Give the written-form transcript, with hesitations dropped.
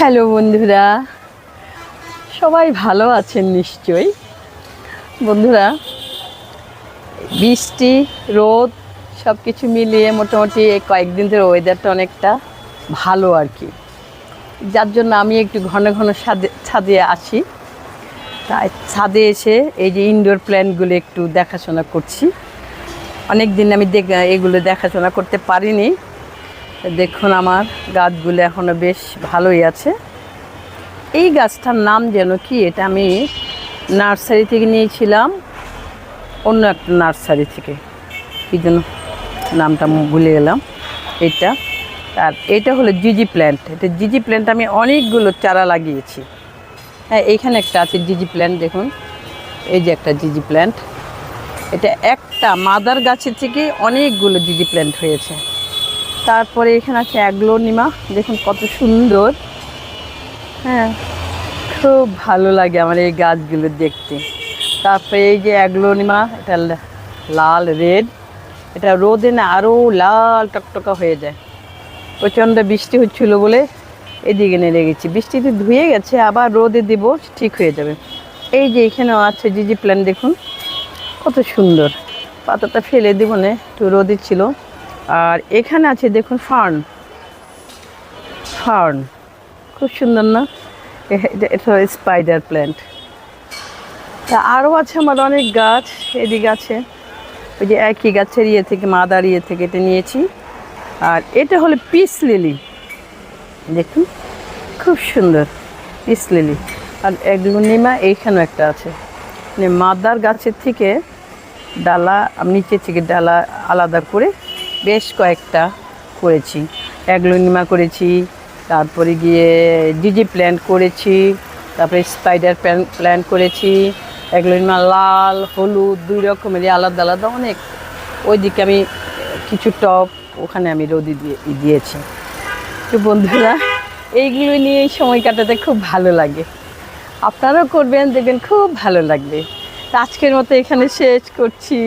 Hello বন্ধুরা, সবাই ভালো আছেন নিশ্চয়ই। বন্ধুরা, বৃষ্টি রোদ সব কিছু মিলিয়ে মোটামুটি এই কয়েকদিন ধরে ওয়েদারটা অনেকটা ভালো আর কি, যার জন্য আমি একটু ঘন ঘন ছাদে আসি। তাই ছাদে এসে এই যে ইনডোর প্ল্যান্টগুলো একটু দেখাশোনা করছি। অনেক দিন আমি এগুলো দেখাশোনা করতে পারিনি। দেখুন আমার গাছগুলো এখনও বেশ ভালোই আছে। এই গাছটার নাম যেন কি, এটা আমি নার্সারি থেকে নিয়েছিলাম, অন্য একটা নার্সারি থেকে, কী যেন নামটা ভুলে গেলাম। আর এটা হলো জিজি প্ল্যান্ট। এটা জিজি প্ল্যান্ট আমি অনেকগুলো চারা লাগিয়েছি। হ্যাঁ, এইখানে একটা আছে জিজি প্ল্যান্ট, দেখুন এই যে একটা জিজি প্ল্যান্ট। এটা একটা মাদার গাছের থেকে অনেকগুলো জিজি প্ল্যান্ট হয়েছে। তারপরে এখানে আছে অ্যাগ্লোনিমা, দেখুন কত সুন্দর। হ্যাঁ, খুব ভালো লাগে আমার এই গাছগুলো দেখতে। তারপরে এই যে অ্যাগ্লোনিমা, এটা লাল রেড, এটা রোদে না আরও লাল টকটকা হয়ে যায়। প্রচণ্ড বৃষ্টি হচ্ছিলো বলে এদিকে এনে রেখেছি, বৃষ্টিতে ধুয়ে গেছে, আবার রোদে দেবো ঠিক হয়ে যাবে। এই যে এখানেও আছে জিজি প্ল্যান্ট, দেখুন কত সুন্দর। পাতাটা ফেলে দেবো না, একটু রোদে ছিল। আর এখানে আছে দেখুন ফার্ন, খুব সুন্দর না? এটা স্পাইডার প্ল্যান্ট। তা আরও আছে আমার অনেক গাছ, এদিকে আছে ওই যে একই গাছের থেকে মাদার থেকে এটা নিয়েছি। আর এটা হলো পিস লিলি, দেখুন খুব সুন্দর পিস লিলি। আর অ্যাগ্লোনিমা এইখানেও একটা আছে, মানে মাদার গাছের থেকে ডালা, নিচে থেকে ডালা আলাদা করে বেশ কয়েকটা করেছি। অ্যাগ্লোনিমা করেছি, তারপরে গিয়ে জিজি প্ল্যান্ট করেছি, তারপরে স্পাইডার প্ল্যান্ট করেছি। অ্যাগ্লোনিমা লাল হলুদ দুই রকমেরই আলাদা আলাদা অনেক। ওইদিকে আমি কিছু টব ওখানে আমি রোদি দিয়েছি। তো বন্ধুরা, এইগুলো নিয়ে সময় কাটাতে খুব ভালো লাগে। আপনারাও করবেন, দেখবেন খুব ভালো লাগবে। আজকের মতো এখানে শেষ করছি।